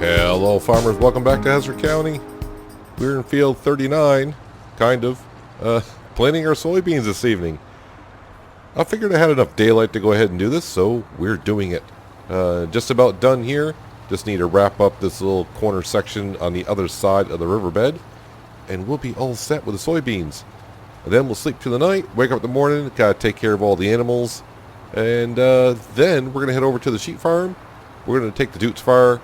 Hello farmers, welcome back to Hazzard County. We're in field 39, kind of, planting our soybeans this evening. I figured I had enough daylight to go ahead and do this, so we're doing it. Just about done here. Just need to wrap up this little corner section on the other side of the riverbed, and we'll be all set with the soybeans. And then we'll sleep through the night, wake up in the morning, gotta take care of all the animals, and then we're gonna head over to the sheep farm. We're gonna take the Dutz fire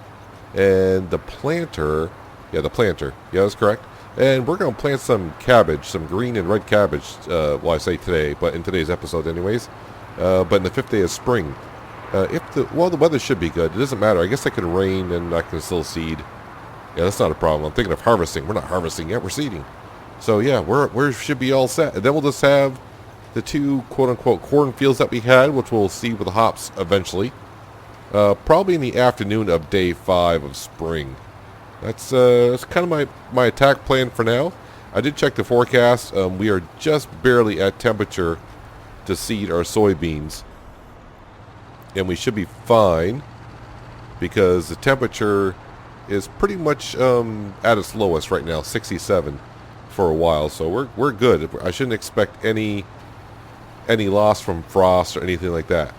and the planter, yeah, that's correct. And we're going to plant some cabbage, some green and red cabbage, well, I say today, but in today's episode anyways, but in the 5th day of spring. The weather should be good. It doesn't matter. I guess it can rain and I can still seed. Yeah, that's not a problem. I'm thinking of harvesting. We're not harvesting yet. We're seeding. So, yeah, we should be all set. And then we'll just have the two quote-unquote cornfields that we had, which we'll seed with the hops eventually. Probably in the afternoon of day 5 of spring. That's kind of my attack plan for now. I did check the forecast. We are just barely at temperature to seed our soybeans. And we should be fine because the temperature is pretty much at its lowest right now, 67 for a while. So we're good. I shouldn't expect any loss from frost or anything like that.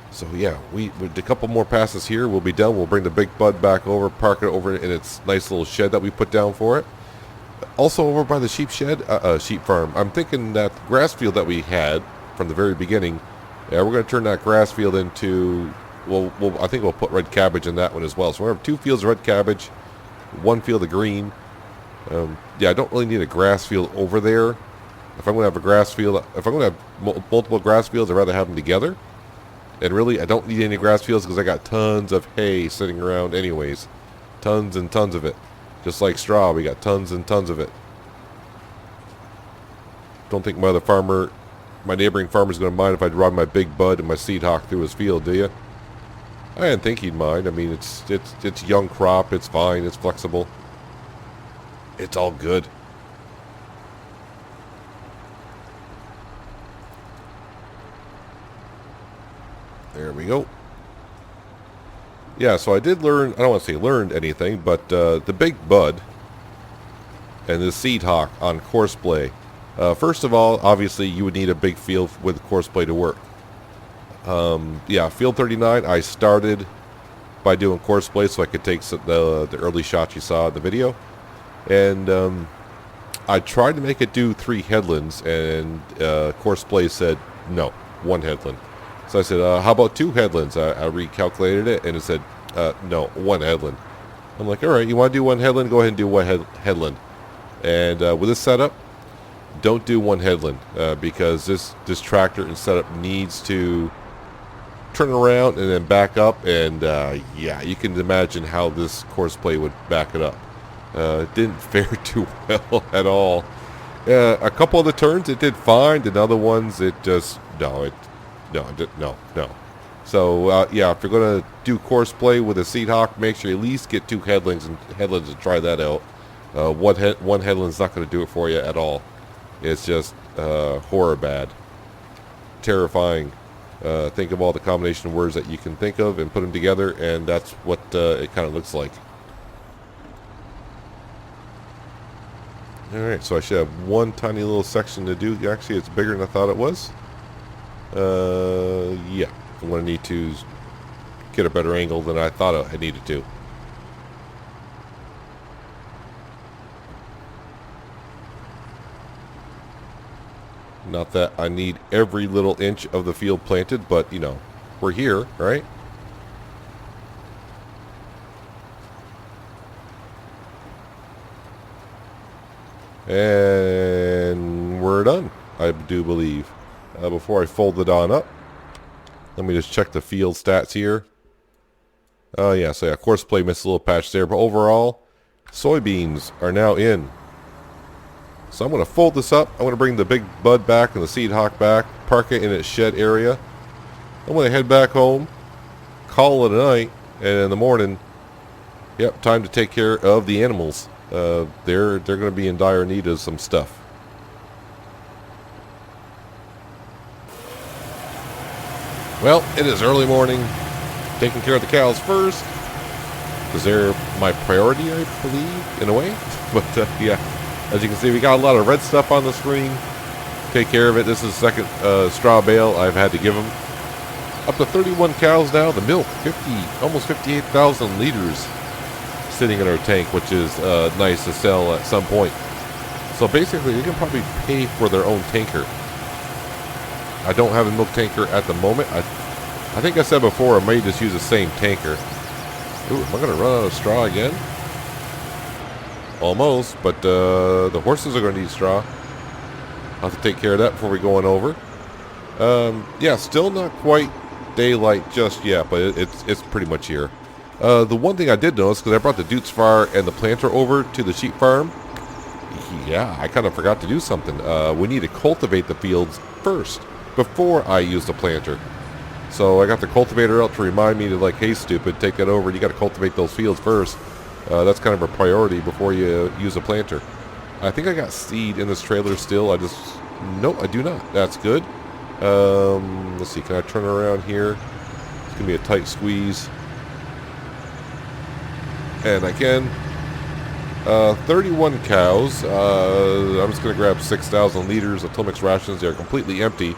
So yeah, with a couple more passes here, we'll be done. We'll bring the big bud back over, park it over in its nice little shed that we put down for it. Also over by the sheep farm, I'm thinking that grass field that we had from the very beginning, yeah, we're going to turn that grass field into, I think we'll put red cabbage in that one as well. So we have 2 fields of red cabbage, 1 field of green. Yeah, I don't really need a grass field over there. If I'm going to have a grass field, if I'm going to have multiple grass fields, I'd rather have them together. And really, I don't need any grass fields because I got tons of hay sitting around anyways. Tons and tons of it. Just like straw, we got tons and tons of it. Don't think my neighboring farmer's going to mind if I drive my big bud and my seed hawk through his field, do you? I didn't think he'd mind. I mean, it's young crop, it's fine, it's flexible. It's all good. There we go. Yeah, so I did learn, I don't want to say learned anything, but the big bud and the seed hawk on courseplay. First of all, obviously you would need a big field with courseplay to work. Yeah, field 39, I started by doing courseplay so I could take the early shots you saw in the video. And I tried to make it do 3 headlands, and courseplay said no, 1 headland. So I said, how about 2 headlands? I recalculated it, and it said, no, 1 headland. I'm like, all right, you want to do 1 headland? Go ahead and do 1 headland. And with this setup, don't do 1 headland because this tractor and setup needs to turn around and then back up. And yeah, you can imagine how this courseplay would back it up. It didn't fare too well at all. A couple of the turns, it did fine. And other ones, it just, no. So, yeah, if you're going to do courseplay with a seed hawk, make sure you at least get 2 headlands and try that out. One headland's not going to do it for you at all. It's just horror bad. Terrifying. Think of all the combination of words that you can think of and put them together, and that's what it kind of looks like. Alright, so I should have 1 tiny little section to do. Actually, it's bigger than I thought it was. Yeah, I'm going to need to get a better angle than I thought I needed to. Not that I need every little inch of the field planted, but, you know, we're here, right? And we're done, I do believe. Before I fold it on up, let me just check the field stats here. Oh yeah, so yeah, courseplay missed a little patch there, but overall, soybeans are now in. So I'm going to fold this up. I'm going to bring the big bud back and the seed hawk back, park it in its shed area. I'm going to head back home, call it a night, and in the morning, yep, time to take care of the animals. They're going to be in dire need of some stuff. Well, it is early morning. Taking care of the cows first. because they're my priority, I believe, in a way. But yeah, as you can see, we got a lot of red stuff on the screen. Take care of it. This is the second straw bale I've had to give them. Up to 31 cows now. The milk, almost 58,000 liters sitting in our tank, which is nice to sell at some point. So basically, they can probably pay for their own tanker. I don't have a milk tanker at the moment. I think I said before I may just use the same tanker. Ooh, am I going to run out of straw again? Almost, but the horses are going to need straw. I'll have to take care of that before we go on over. Yeah, still not quite daylight just yet, but it's pretty much here. The one thing I did notice, because I brought the Dutes Fire and the planter over to the sheep farm, yeah, I kind of forgot to do something. We need to cultivate the fields first, before I use the planter. So I got the cultivator out to remind me to, like, hey, stupid, take that over. You got to cultivate those fields first. That's kind of a priority before you use a planter. I think I got seed in this trailer still. No, I do not. That's good. Let's see. Can I turn around here? It's going to be a tight squeeze. And I can. 31 cows. I'm just going to grab 6,000 liters of Tilmix rations. They are completely empty,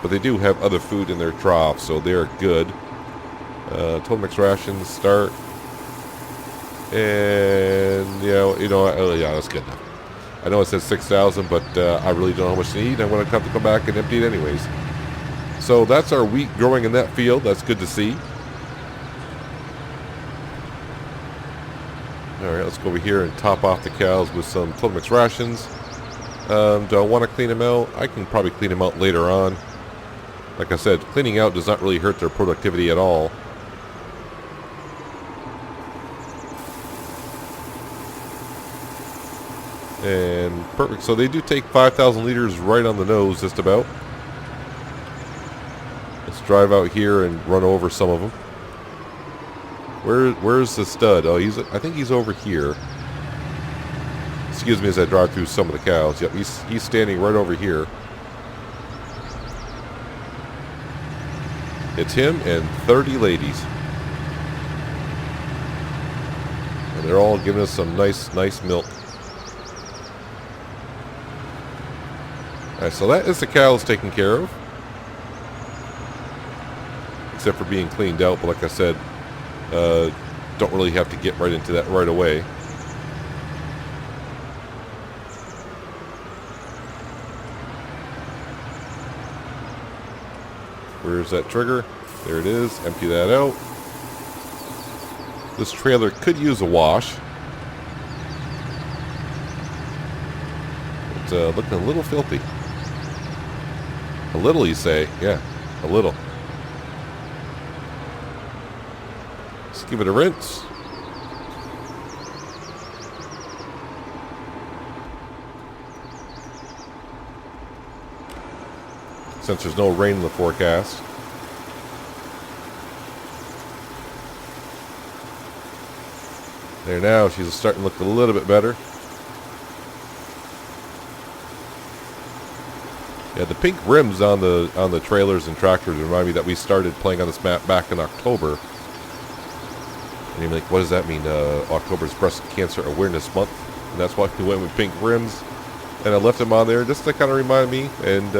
but they do have other food in their trough, so they're good. Tilmix rations start. And, yeah, that's good enough. I know it says 6,000, but I really don't know how much to need. I'm going to have to come back and empty it anyways. So that's our wheat growing in that field. That's good to see. All right, let's go over here and top off the cows with some Tilmix rations. Do I want to clean them out? I can probably clean them out later on. Like I said, cleaning out does not really hurt their productivity at all. And perfect. So they do take 5,000 liters right on the nose, just about. Let's drive out here and run over some of them. Where's the stud? Oh, I think he's over here. Excuse me as I drive through some of the cows. Yep, he's standing right over here. It's him and 30 ladies. And they're all giving us some nice milk. Alright, so that is the cows taken care of. Except for being cleaned out, but like I said, don't really have to get right into that right away. Where's that trigger? There it is. Empty that out. This trailer could use a wash. It's looking a little filthy. A little, you say? Yeah, a little. Let's give it a rinse. Since there's no rain in the forecast. There now, she's starting to look a little bit better. Yeah, the pink rims on the trailers and tractors remind me that we started playing on this map back in October. And you're like, what does that mean? October's Breast Cancer Awareness Month. And that's why we went with pink rims. And I left them on there just to kind of remind me and,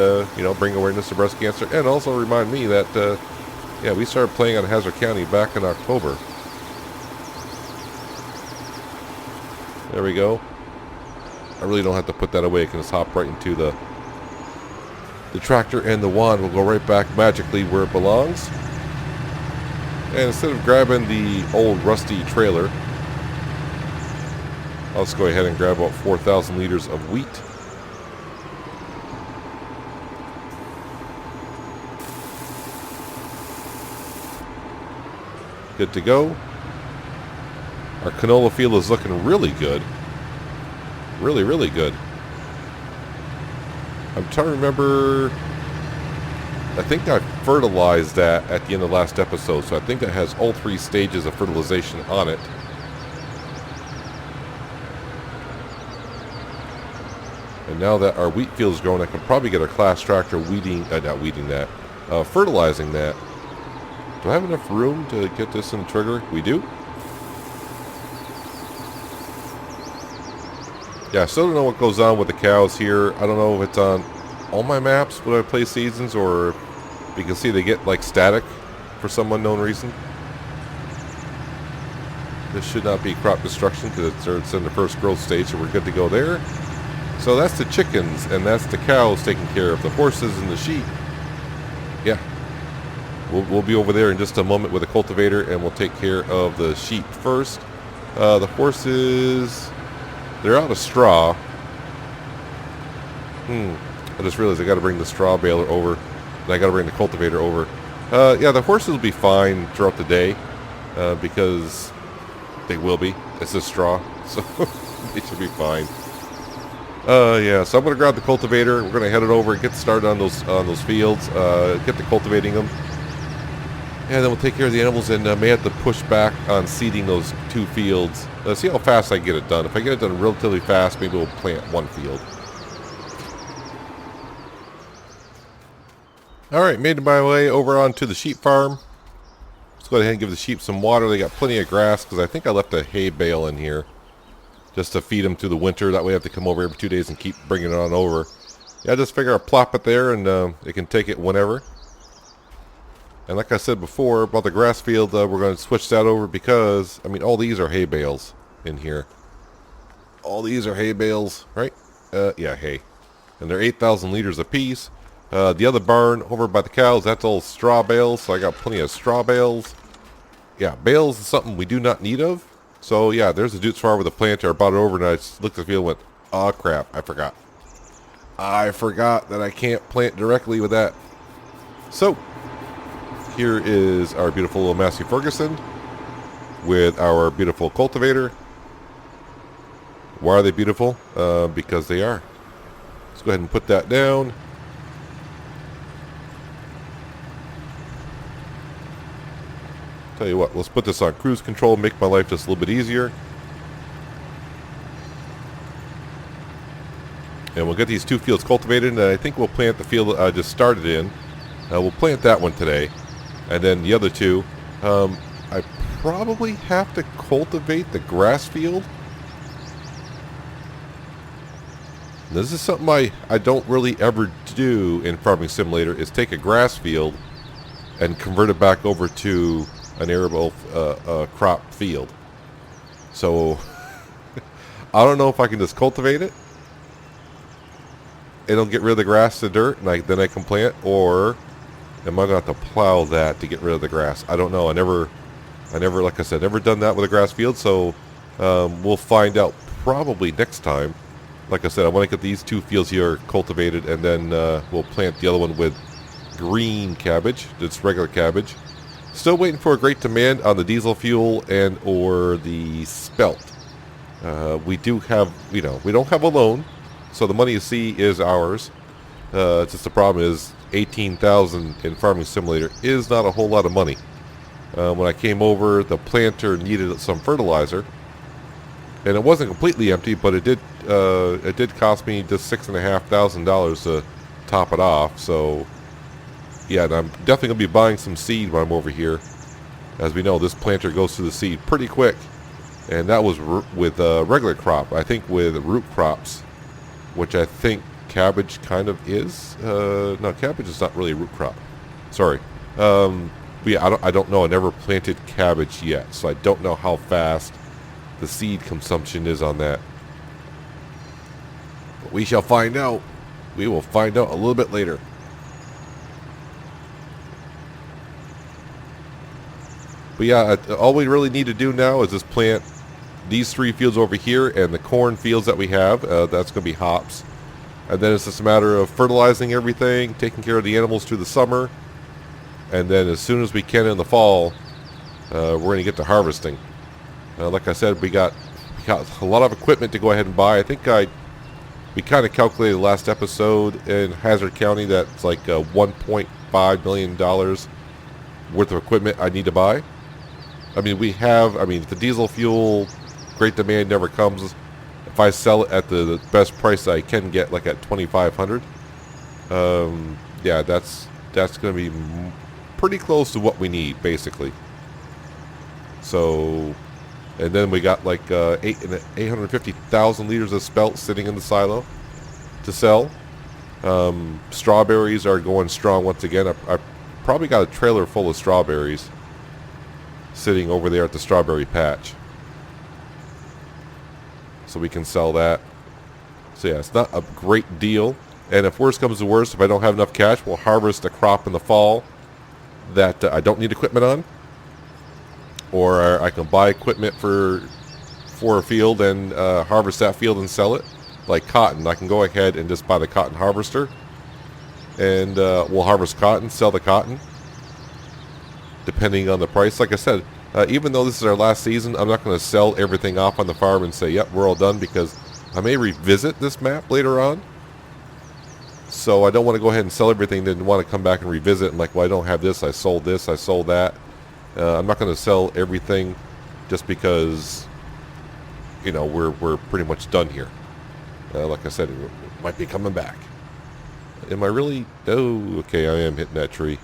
bring awareness to breast cancer. And also remind me that, we started playing on Hazzard County back in October. There we go. I really don't have to put that away. I can just hop right into the tractor, and the wand will go right back magically where it belongs. And instead of grabbing the old rusty trailer, I'll just go ahead and grab about 4,000 liters of wheat. Good to go. Our canola field is looking really good. Really, really good. I'm trying to remember. I think I fertilized that at the end of the last episode, so I think that has all 3 stages of fertilization on it. And now that our wheat field is growing, I can probably get a class tractor fertilizing that. Do I have enough room to get this in the trigger? We do. Yeah, I still don't know what goes on with the cows here. I don't know if it's on all my maps when I play seasons, or you can see they get like static for some unknown reason. This should not be crop destruction because it's in the first growth stage, so we're good to go there. So that's the chickens, and that's the cows taking care of. The horses and the sheep, yeah. We'll be over there in just a moment with a cultivator, and we'll take care of the sheep first. The horses, they're out of straw. I just realized I got to bring the straw baler over, and I got to bring the cultivator over. Yeah, the horses will be fine throughout the day because they will be. It's just straw, so they should be fine. Yeah, so I'm going to grab the cultivator. We're going to head it over and get started on those fields, get to cultivating them. And then we'll take care of the animals, and may have to push back on seeding those 2 fields. See how fast I get it done. If I get it done relatively fast, maybe we'll plant 1 field. Alright, made my way over onto the sheep farm. Let's go ahead and give the sheep some water. They got plenty of grass, because I think I left a hay bale in here just to feed them through the winter. That way I have to come over every 2 days and keep bringing it on over. Yeah, I just figure I'll plop it there, and they can take it whenever. And like I said before about the grass field, we're going to switch that over because, I mean, all these are hay bales in here. All these are hay bales, right? Yeah, hay. And they're 8,000 liters apiece. The other barn over by the cows, that's all straw bales, so I got plenty of straw bales. Yeah, bales is something we do not need of. So yeah, there's a Dutz farm with a planter. I brought it over and I just looked at the field and went, oh crap, I forgot. I forgot that I can't plant directly with that. So here is our beautiful little Massey Ferguson with our beautiful cultivator. Why are they beautiful? Because they are. Let's go ahead and put that down. Tell you what, let's put this on cruise control, make my life just a little bit easier. And we'll get these 2 fields cultivated, and I think we'll plant the field that I just started in. We'll plant that one today. And then the other 2, I probably have to cultivate the grass field. This is something I don't really ever do in Farming Simulator, is take a grass field and convert it back over to an arable crop field. So I don't know if I can just cultivate it. It'll get rid of the grass, the dirt, and then I can plant, or am I going to have to plow that to get rid of the grass? I don't know. I never, like I said, never done that with a grass field, so we'll find out probably next time. Like I said, I want to get these 2 fields here cultivated, and then we'll plant the other one with green cabbage. It's regular cabbage. Still waiting for a great demand on the diesel fuel and or the spelt. We do have, we don't have a loan, so the money you see is ours. Just the problem is $18,000 in Farming Simulator is not a whole lot of money. When I came over, the planter needed some fertilizer, and it wasn't completely empty, but it did cost me just $6,500 to top it off. So yeah, and I'm definitely gonna be buying some seed when I'm over here. As we know, this planter goes through the seed pretty quick, and that was with regular crop. I think with root crops, which I think cabbage kind of is. No, cabbage is not really a root crop. Sorry. But yeah, I don't know. I never planted cabbage yet, so I don't know how fast the seed consumption is on that. But we shall find out. We will find out a little bit later. But yeah, all we really need to do now is just plant these 3 fields over here and the corn fields that we have. That's going to be hops. And then it's just a matter of fertilizing everything, taking care of the animals through the summer. And then as soon as we can in the fall, we're going to get to harvesting. Like I said, we got a lot of equipment to go ahead and buy. I think we kind of calculated last episode in Hazzard County that's like $1.5 million worth of equipment I need to buy. I mean, the diesel fuel, great demand never comes. If I sell it at the best price I can get, like at $2,500, yeah, that's going to be pretty close to what we need, basically. So, And then we got like 850,000 liters of spelt sitting in the silo to sell. Strawberries are going strong once again. I probably got a trailer full of strawberries sitting over there at the strawberry patch, so we can sell that. So yeah, it's not a great deal. And if worse comes to worse, if I don't have enough cash, we'll harvest a crop in the fall that I don't need equipment on. Or I can buy equipment for a field and harvest that field and sell it. Like cotton, I can go ahead and just buy the cotton harvester. And we'll harvest cotton, sell the cotton, depending on the price. Like I said, even though this is our last season, I'm not going to sell everything off on the farm and say, yep, we're all done, because I may revisit this map later on. So I don't want to go ahead and sell everything, then want to come back and revisit and like, well, I don't have this, I sold that. I'm not going to sell everything just because, you know, we're pretty much done here. Like I said, it might be coming back. Am I really? Oh, okay, I am hitting that tree.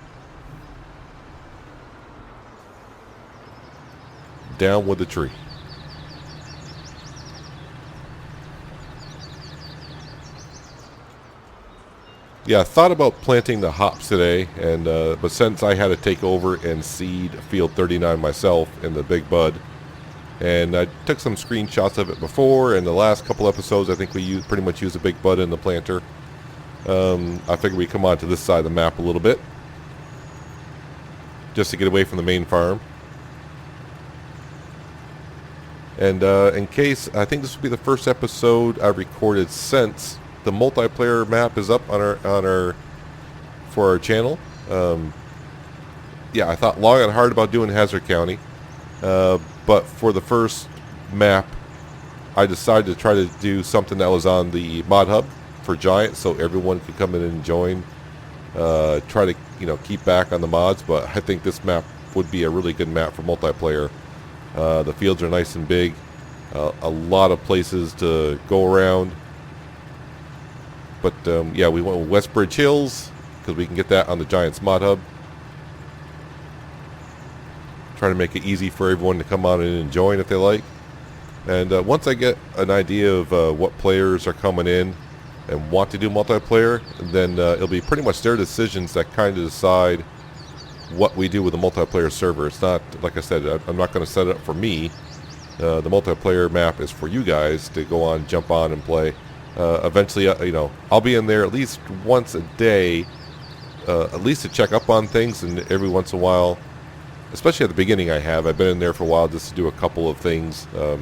Down with the tree. Yeah, I thought about planting the hops today, and but since I had to take over and seed field 39 myself in the big bud, and I took some screenshots of it before, and the last couple episodes I think we pretty much used a big bud in the planter. I figured we'd come on to this side of the map a little bit, just to get away from the main farm. And in case, I think this will be the first episode I've recorded since the multiplayer map is up on our for our channel. Yeah, I thought long and hard about doing Hazzard County, but for the first map, I decided to try to do something that was on the mod hub for Giant, so everyone could come in and join. Try to keep back on the mods, but I think this map would be a really good map for multiplayer. The fields are nice and big, a lot of places to go around. But yeah, we went with Westbridge Hills because we can get that on the Giants mod hub. Trying to make it easy for everyone to come on in and join if they like. And once I get an idea of what players are coming in and want to do multiplayer, then it'll be pretty much their decisions that kind of decide what we do with the multiplayer server. It's not, like I said, I'm not going to set it up for me. The multiplayer map is for you guys to go on, jump on, and play. Eventually, I'll be in there at least once a day, at least to check up on things, and every once in a while, especially at the beginning I've been in there for a while just to do a couple of things. I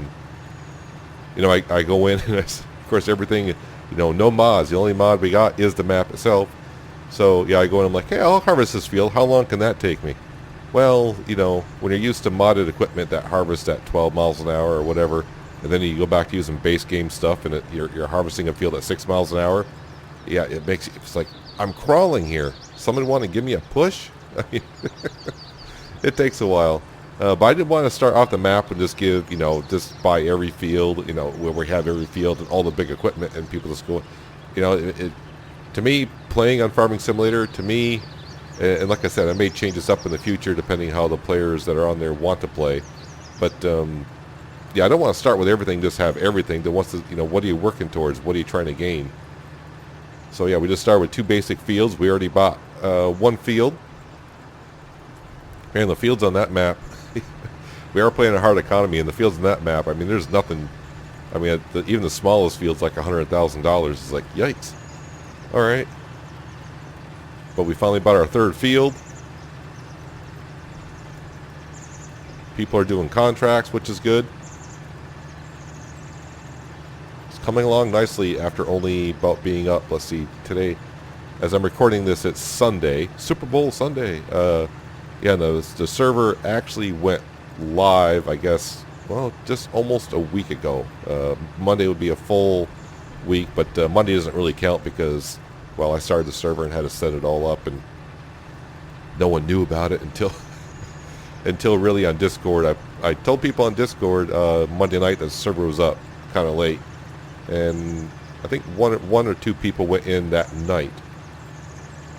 go in, and of course everything, no mods. The only mod we got is the map itself. So, yeah, I go in and I'm like, hey, I'll harvest this field. How long can that take me? Well, when you're used to modded equipment that harvests at 12 miles an hour or whatever, and then you go back to using base game stuff, and you're harvesting a field at 6 miles an hour, yeah, it's like, I'm crawling here. Somebody want to give me a push? I mean, it takes a while. But I did want to start off the map and just give, just by every field, where we have every field and all the big equipment, and people just go, to me, playing on Farming Simulator, to me, and like I said, I may change this up in the future depending how the players that are on there want to play. But, yeah, I don't want to start with everything, just have everything. That wants to, what are you working towards? What are you trying to gain? So, yeah, we just started with 2 basic fields. We already bought 1 field. And the fields on that map, we are playing a hard economy, and the fields on that map, I mean, there's nothing. I mean, even the smallest field's like $100,000. It's like, yikes. All right. But we finally bought our 3rd field. People are doing contracts, which is good. It's coming along nicely after only about being up. Let's see, today, as I'm recording this, it's Sunday, Super Bowl Sunday. Yeah, no, the server actually went live, I guess, well, just almost a week ago. Monday would be a full week, but Monday doesn't really count because, well, I started the server and had to set it all up, and no one knew about it until really on Discord. I told people on Discord Monday night that the server was up kind of late, and I think one or 2 people went in that night.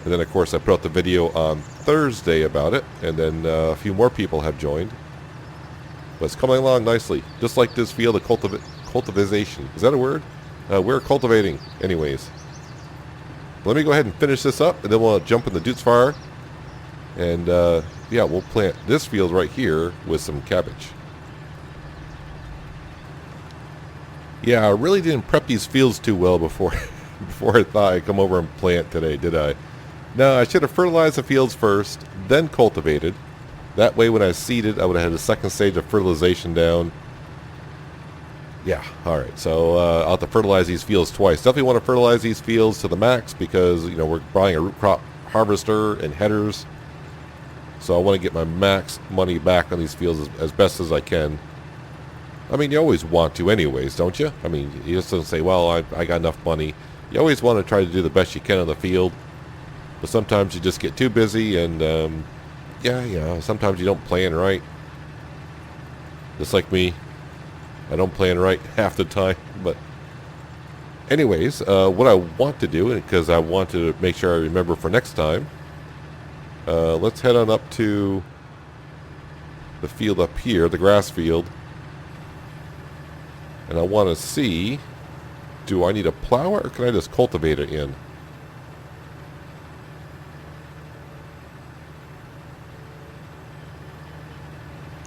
And then, of course, I put out the video on Thursday about it, and then a few more people have joined. But it's coming along nicely. Just like this field of cultivation. Is that a word? We're cultivating. Anyways. Let me go ahead and finish this up, and then we'll jump in the Dutz fire. And, yeah, we'll plant this field right here with some cabbage. Yeah, I really didn't prep these fields too well before I thought I'd come over and plant today, did I? No, I should have fertilized the fields first, then cultivated. That way when I seeded, I would have had a second stage of fertilization down. Yeah, alright, so I'll have to fertilize these fields twice. Definitely want to fertilize these fields to the max because, you know, we're buying a root crop harvester and headers. So I want to get my max money back on these fields as best as I can. I mean, you always want to anyways, don't you? I mean, you just don't say, well, I got enough money. You always want to try to do the best you can on the field. But sometimes you just get too busy and, yeah, sometimes you don't plan right. Just like me. I don't plan right half the time. But anyways, what I want to do, because I want to make sure I remember for next time, let's head on up to the field up here, the grass field. And I want to see, do I need a plow it or can I just cultivate it in?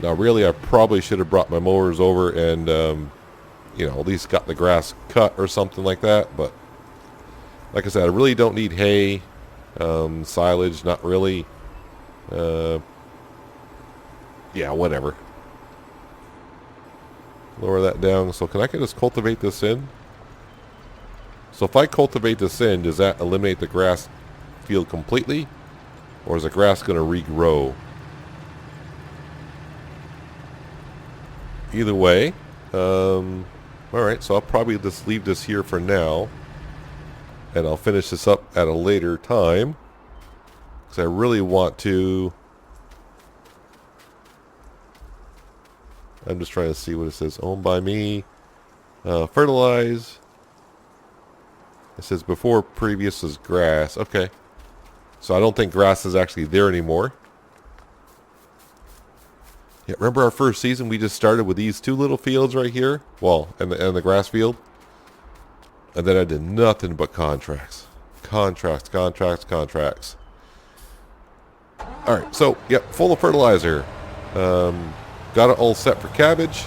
Now really I probably should have brought my mowers over and, you know, at least got the grass cut or something like that. But like I said, I really don't need hay, silage, not really. Yeah, whatever. Lower that down. So can I just cultivate this in? So if I cultivate this in, does that eliminate the grass field completely? Or is the grass going to regrow? Either way. Alright, so I'll probably just leave this here for now. And I'll finish this up at a later time. Because I really want to... I'm just trying to see what it says. Owned by me. Fertilize. It says before previous was grass. Okay. So I don't think grass is actually there anymore. Yeah, remember our first season? We just started with these two little fields right here. Well, and the grass field. And then I did nothing but contracts. Contracts. Alright, so, yep, full of fertilizer. Got it all set for cabbage.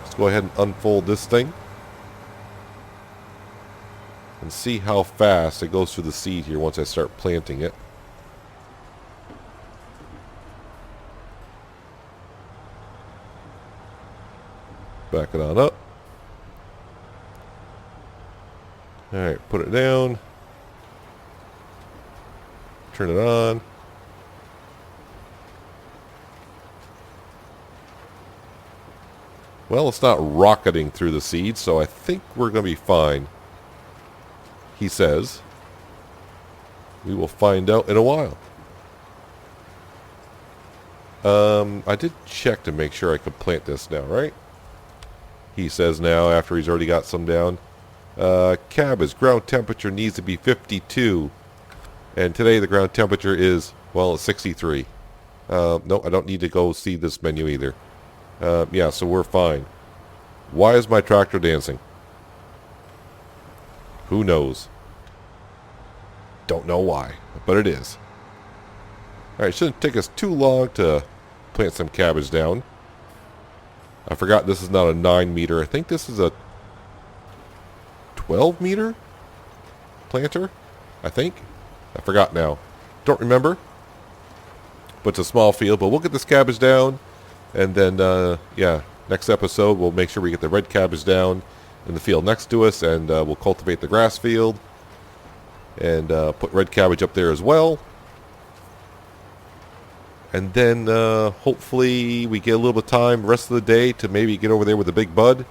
Let's go ahead and unfold this thing. And see how fast it goes through the seed here once I start planting it. Back it on up. Alright, put it down. Turn it on. Well, it's not rocketing through the seeds, so I think we're going to be fine. He says. We will find out in a while. I did check to make sure I could plant this now, right? He says now, after he's already got some down. Cabbage, ground temperature needs to be 52. And today the ground temperature is, well, it's 63. No, I don't need to go see this menu either. Yeah, so we're fine. Why is my tractor dancing? Who knows? Don't know why, but it is. Alright, it shouldn't take us too long to plant some cabbage down. I forgot this is not a 9 meter. I think this is a 12 meter planter, I think. I forgot now. Don't remember. But it's a small field, but we'll get this cabbage down. And then, yeah, next episode we'll make sure we get the red cabbage down in the field next to us. And we'll cultivate the grass field. And put red cabbage up there as well. And then hopefully we get a little bit of time the rest of the day to maybe get over there with the big bud.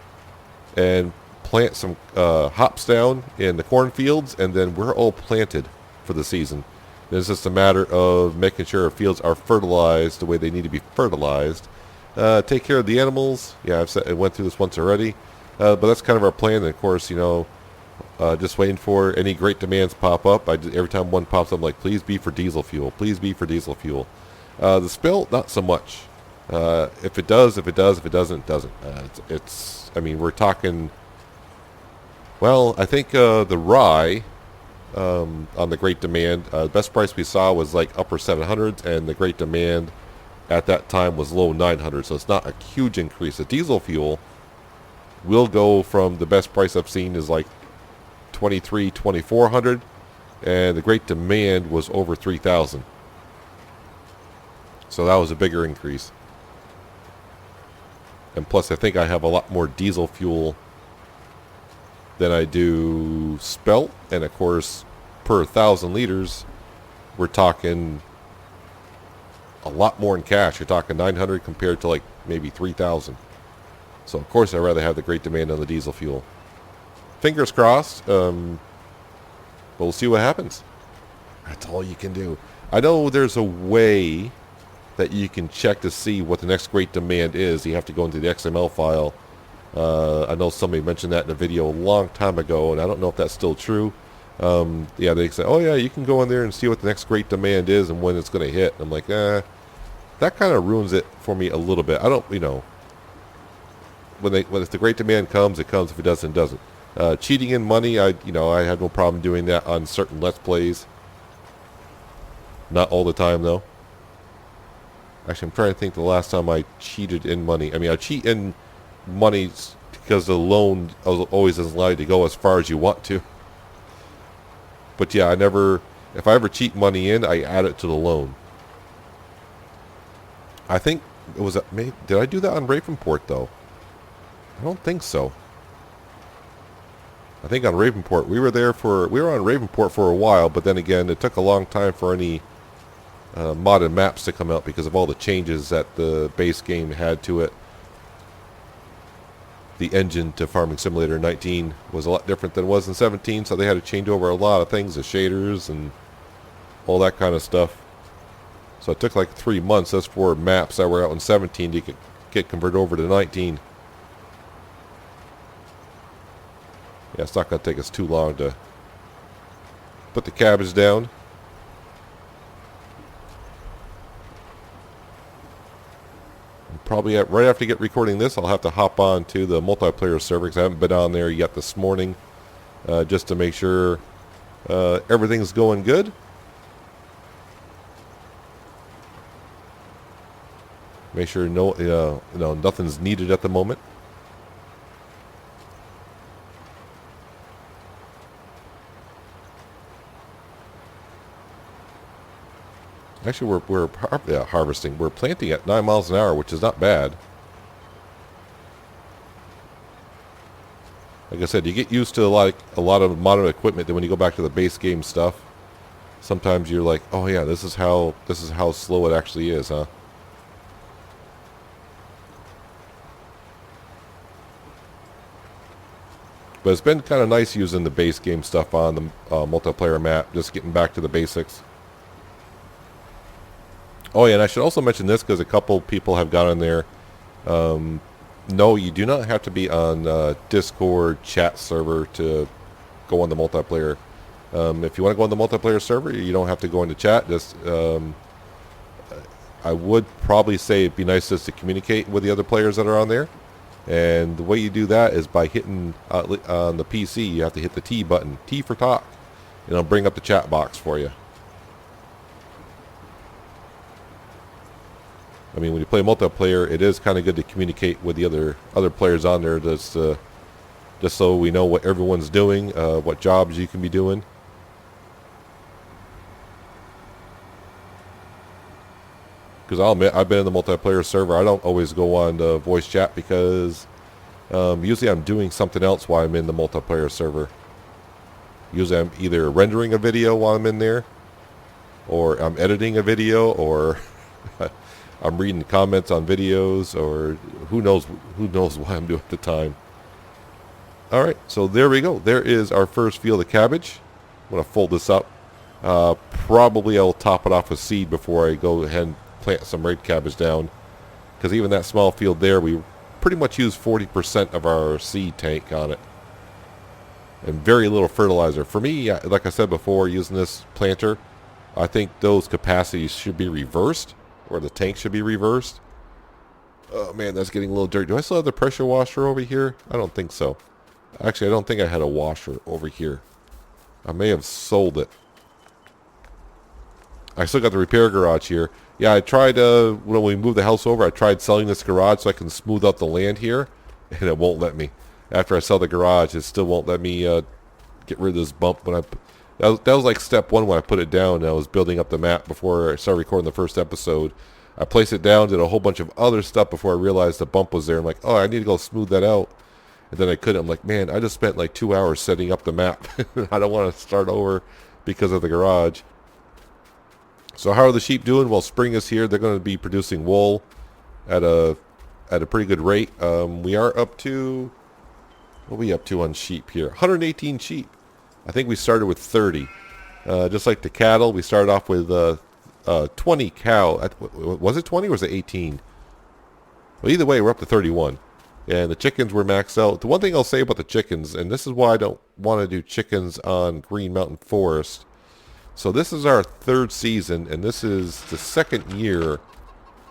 And plant some hops down in the cornfields. And then we're all planted for the season. It's just a matter of making sure our fields are fertilized the way they need to be fertilized. Take care of the animals. Yeah, I went through this once already. But that's kind of our plan. And of course, you know, just waiting for any great demands pop up. Every time one pops up, I'm like, please be for diesel fuel. Please be for diesel fuel. The spill, not so much. If it does, if it does, if it doesn't, it doesn't. I mean, we're talking. Well, I think the rye on the Great Demand, the best price we saw was like upper 700s, and the Great Demand at that time was low 900s. So it's not a huge increase. The diesel fuel will go from the best price I've seen is like 2400, and the Great Demand was over 3,000. So that was a bigger increase. And plus, I think I have a lot more diesel fuel than I do spelt. And of course, per 1,000 liters, we're talking a lot more in cash. You're talking 900 compared to like maybe 3,000. So of course, I'd rather have the Great Demand on the diesel fuel. Fingers crossed. But we'll see what happens. That's all you can do. I know there's a way that you can check to see what the next Great Demand is. You have to go into the XML file. I know somebody mentioned that in a video a long time ago, and I don't know if that's still true. Yeah, they say, oh yeah, you can go in there and see what the next Great Demand is and when it's going to hit. I'm like, that kind of ruins it for me a little bit. I don't, when if the Great Demand comes, it comes. If it doesn't, it doesn't. Cheating in money, I have no problem doing that on certain Let's Plays. Not all the time though. Actually, I'm trying to think the last time I cheated in money. I mean, I cheat in money because the loan always isn't allowed to go as far as you want to. But yeah, if I ever cheat money in, I add it to the loan. I think it was, did I do that on Ravenport though? I don't think so. I think on Ravenport, we were on Ravenport for a while, but then again, it took a long time for any modded maps to come out because of all the changes that the base game had to it. The engine to Farming Simulator 19 was a lot different than it was in 17, so they had to change over a lot of things, the shaders and all that kind of stuff. So it took like 3 months just for maps that were out in 17 to get converted over to 19. Yeah, it's not going to take us too long to put the cabbage down. Probably right after you get recording this, I'll have to hop on to the multiplayer server because I haven't been on there yet this morning, just to make sure everything's going good. Make sure nothing's needed at the moment. Actually, we're harvesting. We're planting at 9 miles an hour, which is not bad. Like I said, you get used to a lot of modern equipment. Then when you go back to the base game stuff, sometimes you're like, oh yeah, this is how slow it actually is, huh? But it's been kind of nice using the base game stuff on the multiplayer map, just getting back to the basics. Oh yeah, and I should also mention this because a couple people have got in there. No, you do not have to be on Discord chat server to go on the multiplayer. If you want to go on the multiplayer server, you don't have to go into chat. Just I would probably say it'd be nice just to communicate with the other players that are on there. And the way you do that is by hitting on the PC. You have to hit the T button, T for talk, and it'll bring up the chat box for you. I mean, when you play multiplayer, it is kind of good to communicate with the other players on there, just so we know what everyone's doing, what jobs you can be doing. Because I'll admit, I've been in the multiplayer server. I don't always go on the voice chat because usually I'm doing something else while I'm in the multiplayer server. Usually I'm either rendering a video while I'm in there, or I'm editing a video, or I'm reading comments on videos, or who knows what I'm doing at the time. Alright, so there we go. There is our first field of cabbage. I'm going to fold this up. Probably I'll top it off with seed before I go ahead and plant some red cabbage down. Because even that small field there, we pretty much use 40% of our seed tank on it. And very little fertilizer. For me, like I said before, using this planter, I think those capacities should be reversed. or the tank should be reversed. Oh man, that's getting a little dirty. Do I still have the pressure washer over here? I don't think so. Actually, I don't think I had a washer over here. I may have sold it. I still got the repair garage here. Yeah, I tried, when we moved the house over, I tried selling this garage so I can smooth out the land here, and it won't let me. After I sell the garage, it still won't let me get rid of this bump. When that was like step one when I put it down, and I was building up the map before I started recording the first episode. I placed it down, did a whole bunch of other stuff before I realized the bump was there. I'm like, oh, I need to go smooth that out. And then I couldn't. I'm like, man, I just spent like 2 hours setting up the map. I don't want to start over because of the garage. So how are the sheep doing? Well, spring is here. They're going to be producing wool at a pretty good rate. We are up to, what are we up to on sheep here? 118 sheep. I think we started with 30. Just like the cattle, we started off with 20 cow. Was it 20 or was it 18? Well, either way, we're up to 31. And the chickens were maxed out. The one thing I'll say about the chickens, and this is why I don't want to do chickens on Green Mountain Forest. So this is our third season, and this is the second year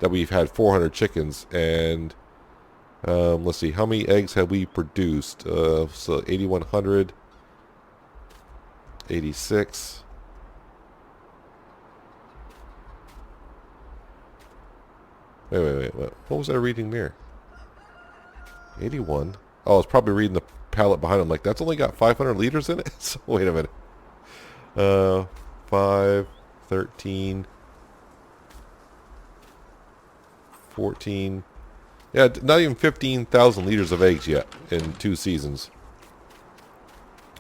that we've had 400 chickens. And let's see, how many eggs have we produced? So 8,100, 86. Wait. What was I reading there? 81. Oh, I was probably reading the pallet behind him. Like, that's only got 500 liters in it? So, wait a minute. 5, 13, 14. Yeah, not even 15,000 liters of eggs yet in 2 seasons.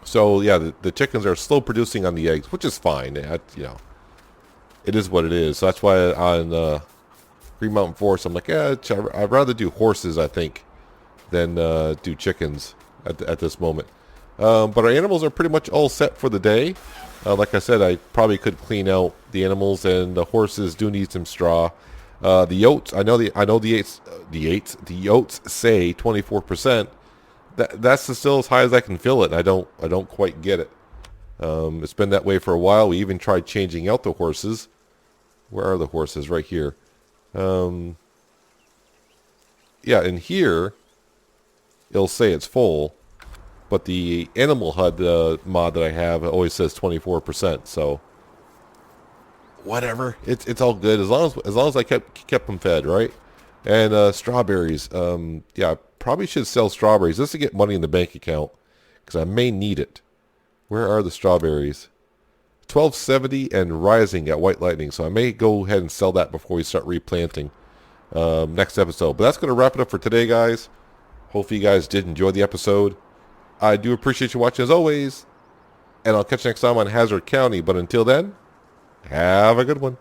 So, yeah, the chickens are slow producing on the eggs, which is fine. You know, it is what it is. So that's why on Green Mountain Forest, I'm like, yeah, I'd rather do horses, I think, than do chickens at this moment. But our animals are pretty much all set for the day. Like I said, I probably could clean out the animals, and the horses do need some straw. The oats, I know the oats say 24%. That's still as high as I can fill it. And I don't quite get it. It's been that way for a while. We even tried changing out the horses. Where are the horses? Right here. Yeah, in here it'll say it's full, but the animal HUD mod that I have always says 24%. So whatever, it's all good as long as I kept them fed, right? And strawberries. Yeah, I probably should sell strawberries just to get money in the bank account because I may need it. Where are the strawberries? 1270 and rising at White Lightning. So I may go ahead and sell that before we start replanting next episode. But that's going to wrap it up for today, guys. Hopefully you guys did enjoy the episode. I do appreciate you watching as always. And I'll catch you next time on Hazzard County. But until then, have a good one.